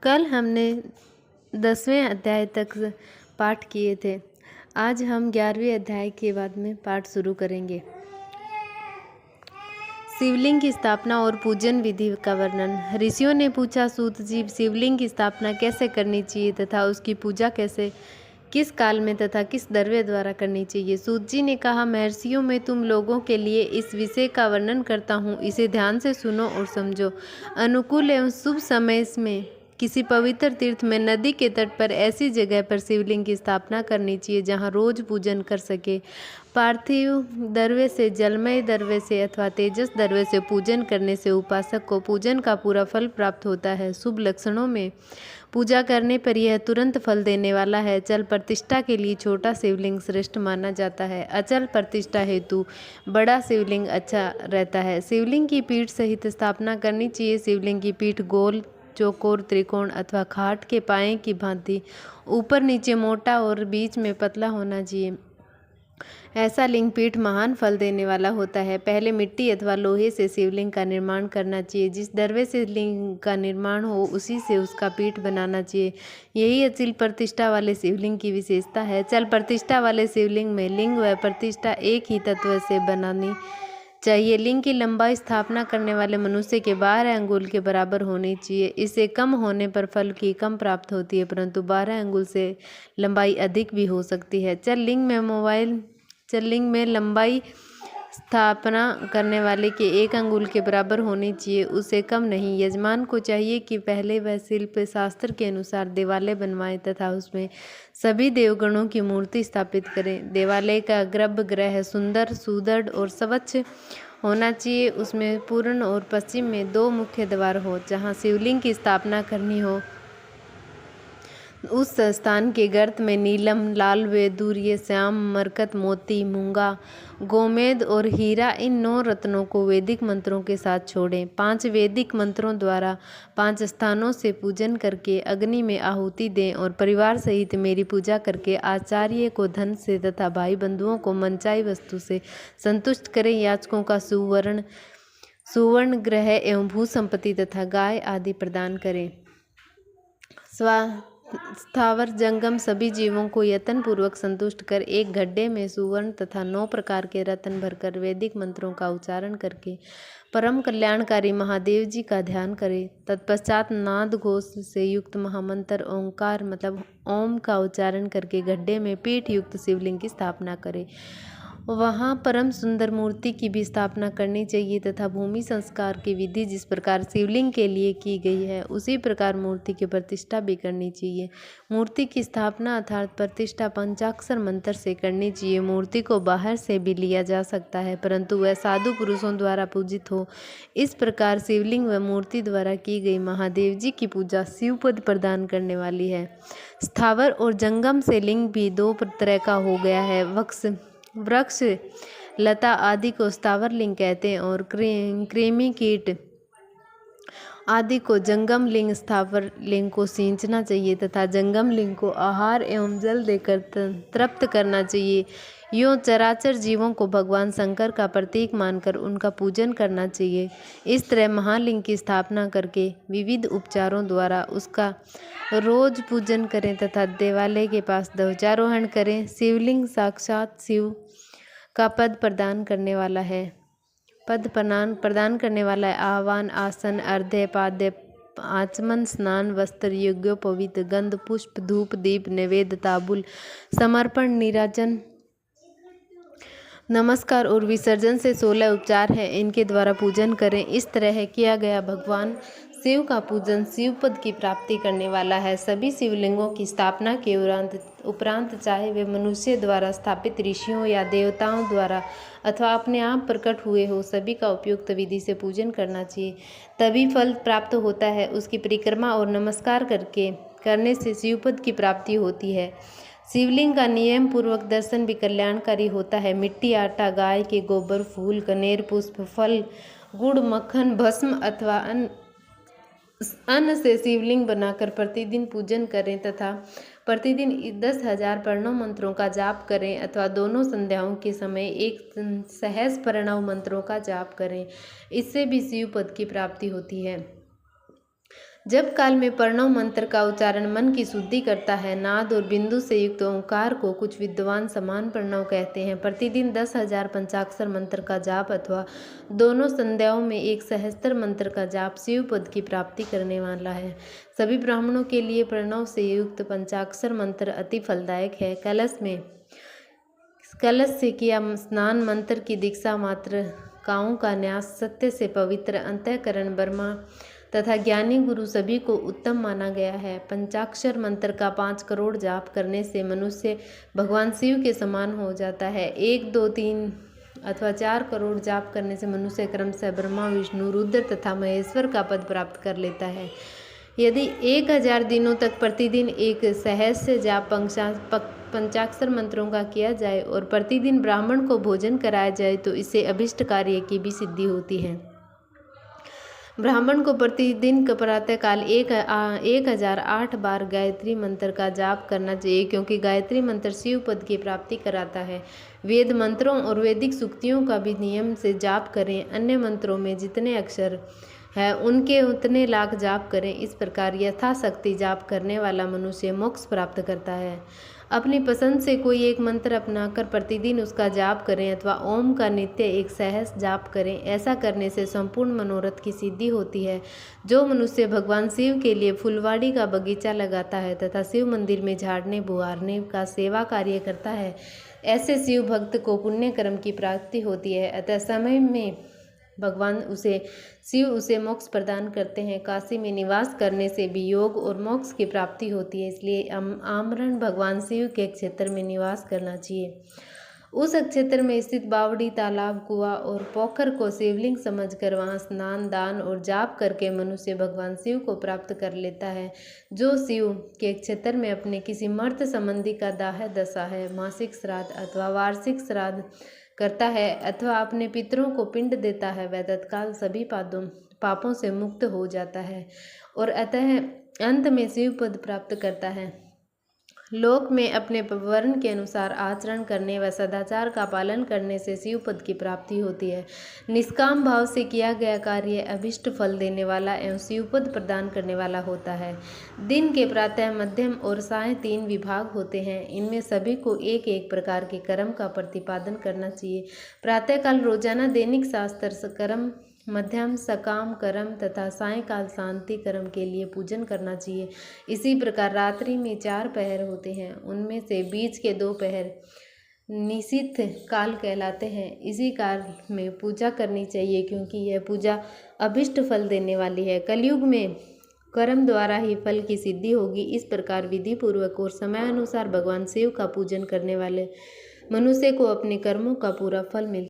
कल हमने 10वें अध्याय तक पाठ किए थे। आज हम 11वें अध्याय के बाद में पाठ शुरू करेंगे। शिवलिंग की स्थापना और पूजन विधि का वर्णन। ऋषियों ने पूछा, सूत जी, शिवलिंग की स्थापना कैसे करनी चाहिए तथा उसकी पूजा कैसे, किस काल में तथा किस द्रव्य द्वारा करनी चाहिए। सूत जी ने कहा, महर्षियों, मैं तुम लोगों के लिए इस विषय का वर्णन करता हूँ, इसे ध्यान से सुनो और समझो। अनुकूल एवं शुभ समय में किसी पवित्र तीर्थ में नदी के तट पर ऐसी जगह पर शिवलिंग की स्थापना करनी चाहिए जहाँ रोज पूजन कर सके। पार्थिव द्रव्य से, जलमय द्रव्य से अथवा तेजस द्रव्य से पूजन करने से उपासक को पूजन का पूरा फल प्राप्त होता है। शुभ लक्षणों में पूजा करने पर यह तुरंत फल देने वाला है। चल प्रतिष्ठा के लिए छोटा शिवलिंग श्रेष्ठ माना जाता है। अचल प्रतिष्ठा हेतु बड़ा शिवलिंग अच्छा रहता है। शिवलिंग की पीठ सहित स्थापना करनी चाहिए। शिवलिंग की पीठ गोल, चौकोर, त्रिकोण अथवा खाट के पाए की भांति ऊपर नीचे मोटा और बीच में पतला होना चाहिए। ऐसा लिंग पीठ महान फल देने वाला होता है। पहले मिट्टी अथवा लोहे से शिवलिंग का निर्माण करना चाहिए। जिस द्रव्य से लिंग का निर्माण हो उसी से उसका पीठ बनाना चाहिए। यही अचल प्रतिष्ठा वाले शिवलिंग की विशेषता है। चल प्रतिष्ठा वाले शिवलिंग में लिंग व प्रतिष्ठा एक ही तत्व से बनानी चाहिए। लिंग की लंबाई स्थापना करने वाले मनुष्य के 12 अंगुल के बराबर होनी चाहिए। इससे कम होने पर फल की कम प्राप्त होती है, परंतु 12 अंगुल से लंबाई अधिक भी हो सकती है। लिंग में लंबाई स्थापना करने वाले के 1 अंगुल के बराबर होनी चाहिए, उससे कम नहीं। यजमान को चाहिए कि पहले वह शिल्प शास्त्र के अनुसार देवालय बनवाए तथा उसमें सभी देवगणों की मूर्ति स्थापित करें। देवालय का गर्भगृह सुंदर, सुदृढ़ और स्वच्छ होना चाहिए। उसमें पूर्व और पश्चिम में 2 मुख्य द्वार हो। जहाँ शिवलिंग की स्थापना करनी हो उस स्थान के गर्त में नीलम, लाल, वैदूर्य, श्याम, मरकत, मोती, मूंगा, गोमेद और हीरा, इन 9 रत्नों को वैदिक मंत्रों के साथ छोड़ें। 5 वैदिक मंत्रों द्वारा 5 स्थानों से पूजन करके अग्नि में आहुति दें और परिवार सहित मेरी पूजा करके आचार्य को धन से तथा भाई बंधुओं को मनचाही वस्तु से संतुष्ट करें। याचकों का सुवर्ण ग्रह एवं भू संपत्ति तथा गाय आदि प्रदान करें। स्थावर जंगम सभी जीवों को यत्न पूर्वक संतुष्ट कर एक गड्ढे में सुवर्ण तथा 9 प्रकार के रत्न भरकर वैदिक मंत्रों का उच्चारण करके परम कल्याणकारी महादेव जी का ध्यान करें। तत्पश्चात नाद घोष से युक्त महामंत्र ओंकार मतलब ओम का उच्चारण करके गड्ढे में पीठ युक्त शिवलिंग की स्थापना करें। वहाँ परम सुंदर मूर्ति की भी स्थापना करनी चाहिए तथा भूमि संस्कार की विधि जिस प्रकार शिवलिंग के लिए की गई है उसी प्रकार मूर्ति की प्रतिष्ठा भी करनी चाहिए। मूर्ति की स्थापना अर्थात प्रतिष्ठा पंचाक्षर मंत्र से करनी चाहिए। मूर्ति को बाहर से भी लिया जा सकता है, परंतु वह साधु पुरुषों द्वारा पूजित हो। इस प्रकार शिवलिंग व मूर्ति द्वारा की गई महादेव जी की पूजा शिवपद प्रदान करने वाली है। स्थावर और जंगम से लिंग भी 2 तरह का हो गया है। वृक्ष, लता आदि को स्थावर लिंग कहते हैं और कृमि, कीट आदि को जंगम लिंग। स्थावर लिंग को सींचना चाहिए तथा जंगम लिंग को आहार एवं जल देकर तृप्त करना चाहिए। यूँ चराचर जीवों को भगवान शंकर का प्रतीक मानकर उनका पूजन करना चाहिए। इस तरह महालिंग की स्थापना करके विविध उपचारों द्वारा उसका रोज पूजन करें तथा देवालय के पास ध्वजारोहण करें। शिवलिंग साक्षात शिव का पद प्रदान करने वाला है। आह्वान, आसन, अर्घ्य, पाद्य, आचमन, स्नान, वस्त्र, यज्ञोपवीत, गंध, पुष्प, धूप, दीप, नैवेद्य, तांबूल, समर्पण, नीराजन, नमस्कार और विसर्जन से 16 उपचार हैं। इनके द्वारा पूजन करें। इस तरह किया गया भगवान शिव का पूजन शिवपद की प्राप्ति करने वाला है। सभी शिवलिंगों की स्थापना के उपरांत चाहे वे मनुष्य द्वारा स्थापित ऋषियों या देवताओं द्वारा अथवा अपने आप प्रकट हुए हो, सभी का उपयुक्त विधि से पूजन करना चाहिए, तभी फल प्राप्त होता है। उसकी परिक्रमा और नमस्कार करने से शिवपद की प्राप्ति होती है। शिवलिंग का नियम पूर्वक दर्शन भी कल्याणकारी होता है। मिट्टी, आटा, गाय के गोबर, फूल, कनेर, पुष्प, फल, गुड़, मक्खन, भस्म अथवा अन्न से शिवलिंग बनाकर प्रतिदिन पूजन करें तथा प्रतिदिन 10,000 प्रणव मंत्रों का जाप करें अथवा दोनों संध्याओं के समय 1 सहस्र प्रणव मंत्रों का जाप करें। इससे भी शिवपद की प्राप्ति होती है। जब काल में प्रणव मंत्र का उच्चारण मन की शुद्धि करता है। नाद और बिंदु से युक्त ओंकार को कुछ विद्वान समान प्रणव कहते हैं। प्रतिदिन 10,000 पंचाक्षर मंत्र का जाप अथवा दोनों संध्याओं में एक सहस्त्र मंत्र का जाप शिव पद की प्राप्ति करने वाला है। सभी ब्राह्मणों के लिए प्रणव से युक्त पंचाक्षर मंत्र अति फलदायक है। कलश से किया स्नान, मंत्र की दीक्षा, मात्र काओं का न्यास, सत्य से पवित्र अंतःकरण, ब्रह्मा तथा ज्ञानी गुरु सभी को उत्तम माना गया है। पंचाक्षर मंत्र का 5 करोड़ जाप करने से मनुष्य भगवान शिव के समान हो जाता है। 1, 2, 3 अथवा 4 करोड़ जाप करने से मनुष्य क्रमशः ब्रह्मा, विष्णु, रुद्र तथा महेश्वर का पद प्राप्त कर लेता है। यदि 1000 दिनों तक प्रतिदिन एक सहस्र जाप पंचाक्षर मंत्रों का किया जाए और प्रतिदिन ब्राह्मण को भोजन कराया जाए तो इससे अभिष्ट कार्य की भी सिद्धि होती है। ब्राह्मण को प्रतिदिन प्रातःकाल 1008 बार गायत्री मंत्र का जाप करना चाहिए, क्योंकि गायत्री मंत्र शिव पद की प्राप्ति कराता है। वेद मंत्रों और वैदिक सूक्तियों का भी नियम से जाप करें। अन्य मंत्रों में जितने अक्षर है उनके उतने लाख जाप करें। इस प्रकार यथाशक्ति जाप करने वाला मनुष्य मोक्ष प्राप्त करता है। अपनी पसंद से कोई एक मंत्र अपनाकर प्रतिदिन उसका जाप करें अथवा ओम का नित्य 1 सहस्र जाप करें। ऐसा करने से संपूर्ण मनोरथ की सिद्धि होती है। जो मनुष्य भगवान शिव के लिए फुलवाड़ी का बगीचा लगाता है तथा शिव मंदिर में झाड़ने बुहारने का सेवा कार्य करता है, ऐसे शिव भक्त को पुण्य कर्म की प्राप्ति होती है। अतः समय में भगवान शिव उसे मोक्ष प्रदान करते हैं। काशी में निवास करने से भी योग और मोक्ष की प्राप्ति होती है। इसलिए आमरण भगवान शिव के क्षेत्र में निवास करना चाहिए। उस क्षेत्र में स्थित बावड़ी, तालाब, कुआं और पोखर को शिवलिंग समझकर वहां स्नान, दान और जाप करके मनुष्य भगवान शिव को प्राप्त कर लेता है। जो शिव के क्षेत्र में अपने किसी मर्त संबंधी का दाह दशा है, मासिक श्राद्ध अथवा वार्षिक श्राद्ध करता है अथवा अपने पितरों को पिंड देता है, वह तत्काल सभी पापों से मुक्त हो जाता है और अतः अंत में शिव पद प्राप्त करता है। लोक में अपने वर्ण के अनुसार आचरण करने व सदाचार का पालन करने से शिव पद की प्राप्ति होती है। निष्काम भाव से किया गया कार्य अभिष्ट फल देने वाला एवं शिव पद प्रदान करने वाला होता है। दिन के प्रातः, मध्यम और सायं 3 विभाग होते हैं। इनमें सभी को एक एक प्रकार के कर्म का प्रतिपादन करना चाहिए। प्रातःकाल रोजाना दैनिक शास्त्र कर्म, मध्यम सकाम कर्म तथा सायंकाल शांति कर्म के लिए पूजन करना चाहिए। इसी प्रकार रात्रि में 4 पहर होते हैं। उनमें से बीच के 2 पहर निशिथ काल कहलाते हैं। इसी काल में पूजा करनी चाहिए, क्योंकि यह पूजा अभिष्ट फल देने वाली है। कलयुग में कर्म द्वारा ही फल की सिद्धि होगी। इस प्रकार विधि पूर्वक और समयानुसार भगवान शिव का पूजन करने वाले मनुष्य को अपने कर्मों का पूरा फल मिलता है।